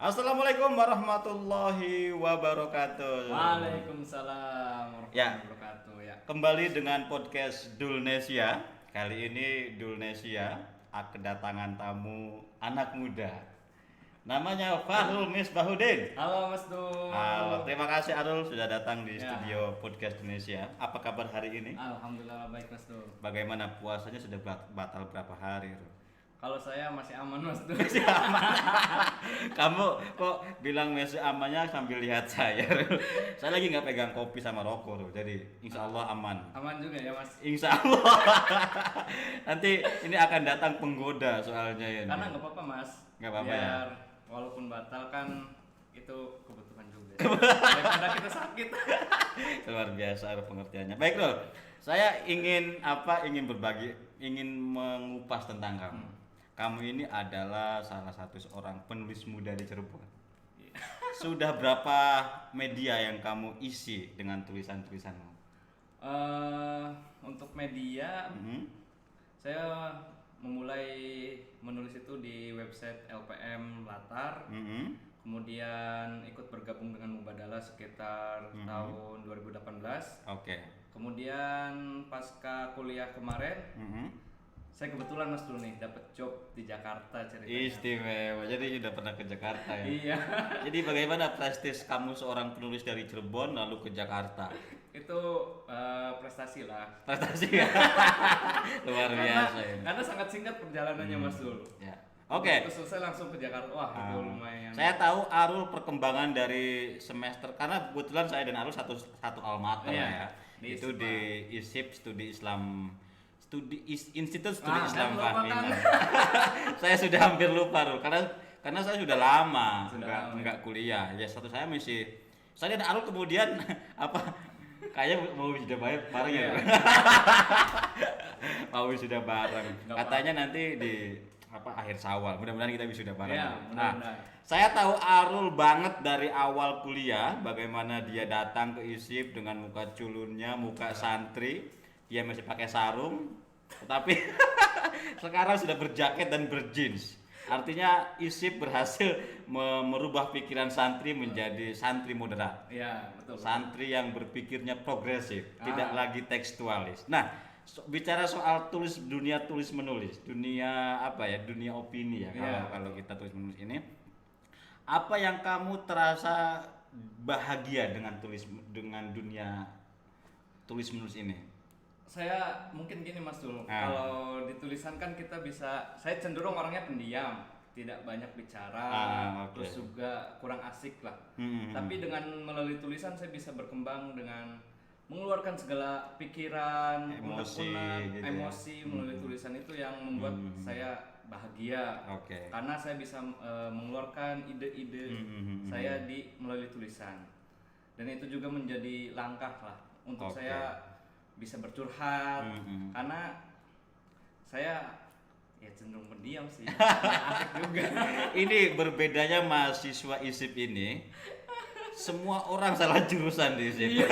Assalamualaikum warahmatullahi wabarakatuh. Waalaikumsalam Ya, warahmatullahi wabarakatuh ya. kembali dengan podcast Dulnesia. Kali ini Dulnesia kedatangan tamu anak muda. Namanya Fahrul Misbahuddin. Halo Mas Dul. Halo, terima kasih Arul sudah datang di Ya. studio podcast Indonesia. Apa kabar hari ini? Alhamdulillah baik Mas Dul. Bagaimana puasanya sudah batal berapa hari? Arul? Kalau saya masih aman Mas Dul. Masih aman. Kamu kok bilang masih amannya sambil lihat saya? Saya lagi nggak pegang kopi sama rokok, Rul. Jadi insya Allah aman. Aman juga ya Mas. Insya Allah. Nanti ini akan datang penggoda soalnya ini. Karena nggak apa-apa Mas. Nggak apa-apa ya? Biar walaupun batal kan itu kebutuhan juga. Daripada kita sakit. Luar biasa ada pengertiannya. Baik, Rul. Saya ingin berbagi, ingin mengupas tentang kamu. Kamu ini adalah salah satu seorang penulis muda di Cirebon. Sudah berapa media yang kamu isi dengan tulisan-tulisanmu? Untuk media saya memulai menulis itu di website LPM Latar. Kemudian ikut bergabung dengan Mubadala sekitar tahun 2018. Oke. Kemudian pasca kuliah kemarin, saya kebetulan Mas dulu nih dapat job di Jakarta ceritanya. Istimewa. Jadi sudah pernah ke Jakarta ya? Iya. Jadi bagaimana prestis kamu seorang penulis dari Cirebon lalu ke Jakarta? Itu prestasi lah. Prestasi ya? Luar biasa ya. Karena sangat singkat perjalanannya Mas dulu. Ya. Oke. Terus selesai langsung ke Jakarta. Wah, itu lumayan. Saya tahu Arul perkembangan dari semester karena kebetulan saya dan Arul satu alma mater Iya, ya. di Itu ISIP, di ISIP Institut Studi Islam kan lupa Fahmina. kan. Saya sudah hampir lupa Rul karena saya sudah lama Sudah enggak kuliah. Ya satu saya dan Arul kemudian kayaknya mau wisuda bareng ya. Iya. Mau wisuda bareng. Nggak Katanya nanti di akhir Syawal. Mudah-mudahan kita wisuda bareng. Iya, Nah, mudah-mudahan. saya tahu Arul banget dari awal kuliah bagaimana dia datang ke ISIP dengan muka culunnya, muka santri. Dia masih pakai sarung, tetapi sekarang sudah berjaket dan berjeans. Artinya ISIP berhasil merubah pikiran santri menjadi santri moderat. Iya, betul. Santri yang berpikirnya progresif, tidak lagi tekstualis. Nah, bicara soal dunia tulis menulis, dunia opini ya. Kalau kita tulis menulis ini, apa yang kamu terasa bahagia dengan dunia tulis menulis ini? Saya mungkin gini Mas dulu, kalau di tulisan kan kita saya cenderung orangnya pendiam, tidak banyak bicara, terus juga kurang asik lah. Tapi dengan melalui tulisan saya bisa berkembang dengan mengeluarkan segala pikiran, Emosi, gitu emosi melalui tulisan itu yang membuat saya bahagia. Karena saya bisa mengeluarkan ide-ide saya melalui tulisan. Dan itu juga menjadi langkah lah untuk saya bisa bercurhat karena saya ya cenderung pendiam sih. Asik juga. Ini berbedanya mahasiswa ISIP ini, semua orang salah jurusan di ISIP.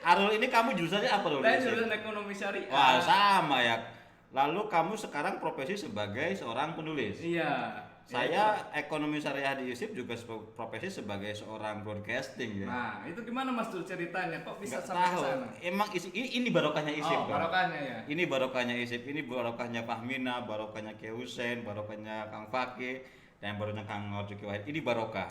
Arul ini kamu jurusannya apa Rul? Saya jurusan ekonomi syariah. Wah, sama ya. Lalu kamu sekarang profesi sebagai seorang penulis. Iya. Saya ekonomi syariah di ISIP juga profesi sebagai seorang broadcasting ya. Nah, itu gimana Mas Dul ceritanya? Kok bisa Nggak sampai tahu. ke sana? Emang ini barokahnya ISIP. Oh, barokahnya ya. Ini barokahnya ISIP, ini barokahnya Fahmina, barokahnya Ki Husein, barokahnya Kang Fakih, dan barokahnya Kang Marzuki Wahid. Ini barokah.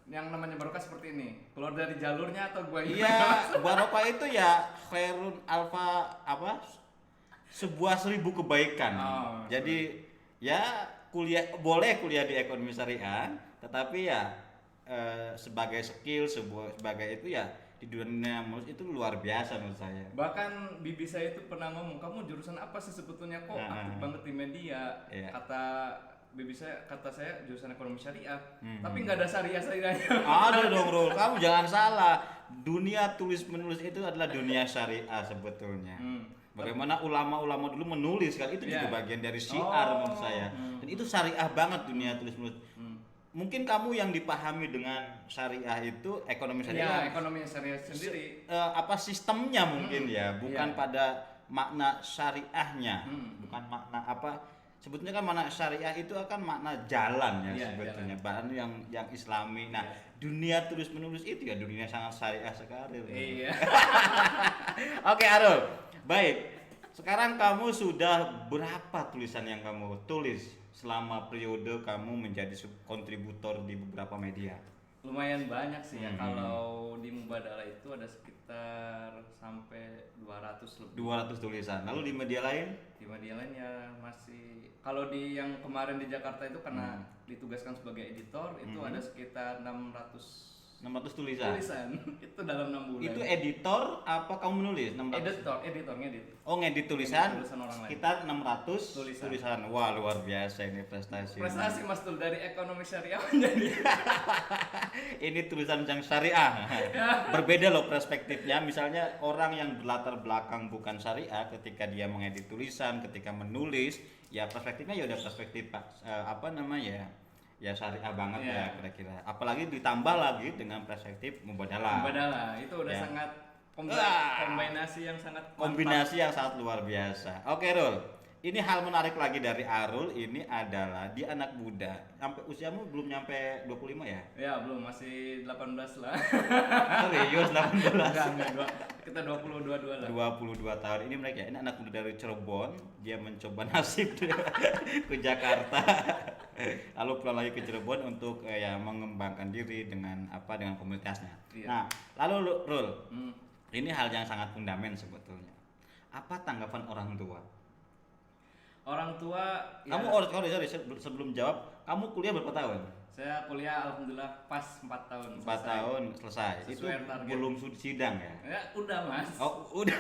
Yang namanya barokah seperti ini. Keluar dari jalurnya atau gua Iya, barokah itu ya khairun sebuah 1000 kebaikan. Jadi ya boleh kuliah di ekonomi syariah, tetapi ya sebagai skill sebagai itu ya di dunia itu luar biasa menurut saya. Bahkan bibi saya itu pernah ngomong, kamu jurusan apa sih sebetulnya kok aktif banget di media? Iya. Kata saya jurusan ekonomi syariah, tapi nggak ada syariahnya. Ada dong Rul, kamu jangan salah. Dunia tulis menulis itu adalah dunia syariah sebetulnya. Bagaimana ulama-ulama dulu menulis kan itu juga bagian dari syiar menurut saya. Dan itu syariah banget dunia tulis menulis. Mungkin kamu yang dipahami dengan syariah itu ekonomi syariah. Iya, ekonomi syariah sendiri. Sistemnya mungkin ya, bukan pada makna syariahnya, bukan makna sebetulnya kan makna syariah itu akan makna jalan ya, sebetulnya jalan. yang islami. Nah, dunia tulis menulis itu ya dunia sangat syariah sekali. Iya. Oke, Arul. Baik. Sekarang kamu sudah berapa tulisan yang kamu tulis selama periode kamu menjadi kontributor di beberapa media? Lumayan banyak sih ya. Kalau di Mubadala itu ada sekitar sampai 200 lebih. 200 tulisan. Lalu di media lain? Di media lain ya masih, kalau di yang kemarin di Jakarta itu karena ditugaskan sebagai editor itu ada sekitar 600 tulisan. Itu dalam 6 bulan. Itu editor apa kamu menulis? 600? Editor ngedit. Oh, ngedit tulisan orang lain. sekitar 600 tulisan. Wah, luar biasa ini prestasi. Prestasi Mas Tul, dari ekonomi syariah menjadi ini tulisan yang syariah. Berbeda loh perspektifnya. Misalnya orang yang berlatar belakang bukan syariah, ketika dia mengedit tulisan, ketika menulis, ya perspektifnya ya udah perspektif ya syariah banget ya kira-kira. Apalagi ditambah lagi dengan perspektif mubadalah. Mubadalah itu udah sangat kombinasi yang sangat luar biasa. Oke, Rul. Ini hal menarik lagi dari Arul ini adalah dia anak muda. Sampai usiamu belum nyampe 25 ya? Ya, belum, masih 18 lah. Serius 18? Enggak. Kita 22 lah. 22 tahun. Ini mereka ini anak muda dari Cirebon, dia mencoba nasib ke Jakarta. Lalu pulang lagi ke Cirebon untuk mengembangkan diri dengan komunitasnya. Iya. Nah, lalu Rul, ini hal yang sangat fundamental sebetulnya. Apa tanggapan orang tua? Orang tua kamu sorry sebelum jawab, kamu kuliah berapa tahun? Saya kuliah alhamdulillah pas 4 tahun. 4 tahun selesai. Itu target. Belum sidang ya? Ya, udah Mas. Oh, udah.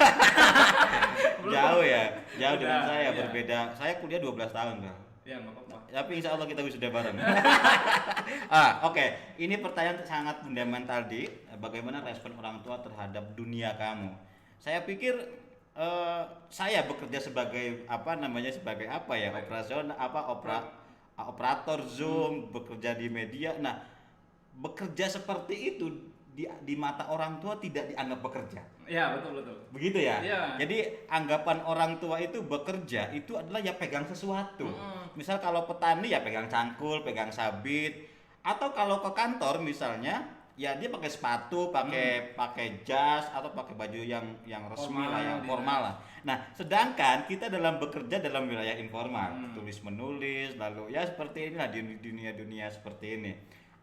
Jauh dengan saya, berbeda. Saya kuliah 12 tahun, Bang. Ya, enggak apa-apa. Tapi insya Allah kita wisuda bareng. Oke. Ini pertanyaan sangat fundamental di bagaimana respon orang tua terhadap dunia kamu. Saya pikir saya bekerja sebagai operator Zoom, bekerja di media. Nah, bekerja seperti itu di mata orang tua tidak dianggap bekerja. Ya, betul. Begitu ya? Ya. Jadi anggapan orang tua itu bekerja itu adalah ya pegang sesuatu. Misal kalau petani ya pegang cangkul, pegang sabit, atau kalau ke kantor misalnya ya dia pakai sepatu, pakai jas atau pakai baju yang resmi formal lah. Nah, sedangkan kita dalam bekerja dalam wilayah informal, tulis menulis, lalu ya seperti inilah di dunia seperti ini.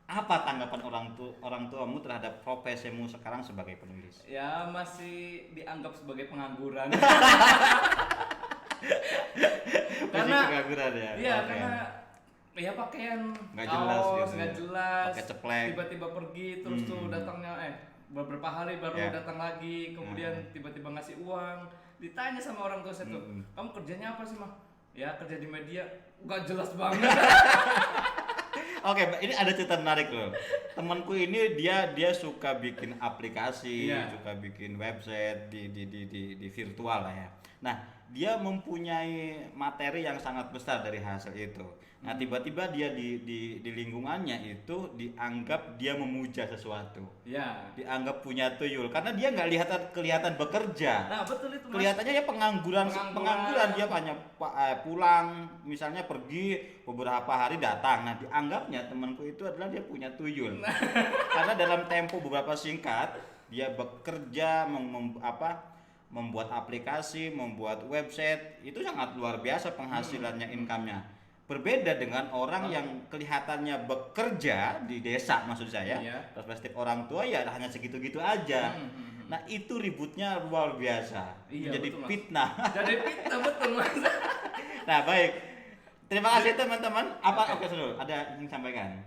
Apa tanggapan orang tuamu terhadap profesimu sekarang sebagai penulis? Ya masih dianggap sebagai pengangguran. Karena pengangguran ya. Iya, karena ya pakaian nggak jelas gitu, nggak jelas, pakai ceplek, tiba-tiba pergi terus tuh datangnya beberapa hari baru datang lagi, kemudian tiba-tiba ngasih uang, ditanya sama orang tua saya tuh, kamu kerjanya apa sih mah? Ya kerja di media, nggak jelas banget. Oke, ini ada cerita menarik loh. Temanku ini dia suka bikin aplikasi, suka bikin website di virtual lah ya. Nah, dia mempunyai materi yang sangat besar dari hasil itu. Nah, tiba-tiba dia di lingkungannya itu dianggap dia memuja sesuatu. Ya. Dianggap punya tuyul karena dia nggak kelihatan bekerja. Nah, betul itu, Mas. Kelihatannya ya pengangguran. Dia hanya pulang, misalnya pergi beberapa hari datang. Nah, dianggapnya temanku itu adalah dia punya tuyul. Karena dalam tempo beberapa singkat dia bekerja membuat aplikasi, membuat website, itu sangat luar biasa penghasilannya, income-nya. Berbeda dengan orang yang kelihatannya bekerja di desa, maksud saya. Perspektif orang tua ya hanya segitu-gitu aja. Nah, itu ributnya luar biasa. Jadi fitnah. Jadi fitnah, betul Mas. Nah, baik. Terima kasih teman-teman. Oke, Sul, ada yang sampaikan?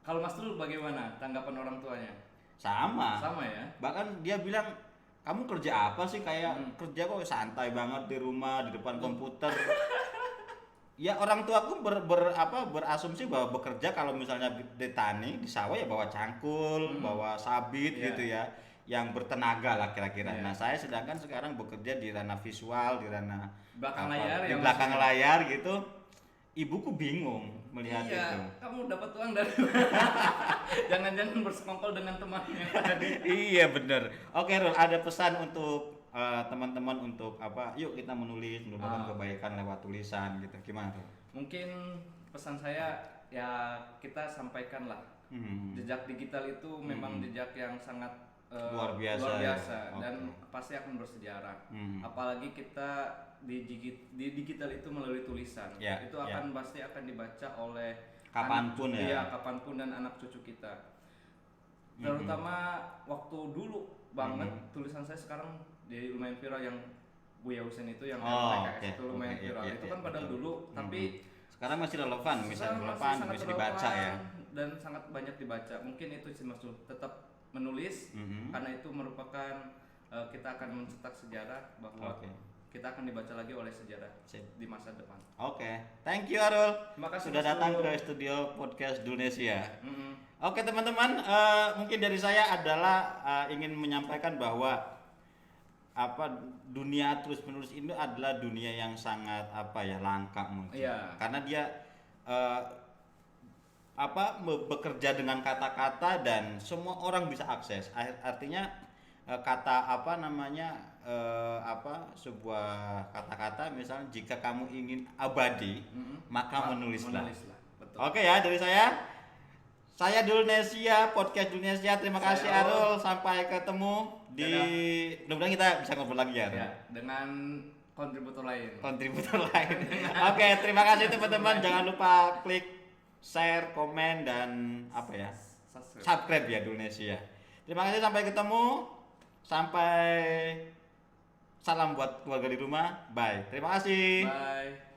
Kalau Mas Tul bagaimana tanggapan orang tuanya? Sama ya. Bahkan dia bilang, kamu kerja apa sih, kayak kerja kok santai banget di rumah di depan komputer. Ya orang tuaku berasumsi bahwa bekerja kalau misalnya di tani, di sawah ya bawa cangkul, bawa sabit gitu ya, yang bertenaga lah kira-kira. Nah, saya sedangkan sekarang bekerja di ranah visual, di ranah belakang layar gitu. Ibuku bingung melihat itu. Kamu dapat uang dari jangan-jangan bersekongkol dengan temannya tadi. Iya bener. Oke, Rul, ada pesan untuk teman-teman untuk apa? Yuk kita menuliskan kebaikan lewat tulisan gitu. Gimana tuh? Mungkin pesan saya ya kita sampaikan lah. Jejak digital itu memang jejak yang sangat luar biasa ya. Dan pasti akan bersejarah. Apalagi kita di digital itu melalui tulisan. Itu akan pasti akan dibaca oleh kapanpun kapanpun dan anak cucu kita. Terutama waktu dulu banget tulisan saya sekarang jadi lumayan viral yang Buya Husein itu yang PKS itu lumayan viral. Itu kan padahal dulu tapi sekarang masih relevan, bisa dibaca ya. Dan sangat banyak dibaca. Mungkin itu sih maksud tetap menulis karena itu merupakan kita akan mencetak sejarah bahwa kita akan dibaca lagi oleh sejarah di masa depan. Thank you Arul. Terima kasih sudah datang ke studio podcast Dunesia. Teman-teman, mungkin dari saya adalah ingin menyampaikan bahwa dunia tulis menulis ini adalah dunia yang sangat langka mungkin. Karena dia bekerja dengan kata-kata dan semua orang bisa akses. Artinya kata sebuah kata-kata misalnya jika kamu ingin abadi maka menulislah. Betul. Ya dari saya Dunesia, podcast Dunesia. Terima kasih Arul, sampai ketemu di mudah-mudahan kita bisa ngobrol lagi ya. Dengan kontributor lain. Terima kasih teman-teman. Jangan lupa klik share, komen dan subscribe ya Dunesia. Terima kasih, sampai ketemu. Sampai salam buat keluarga di rumah. Bye. Terima kasih. Bye.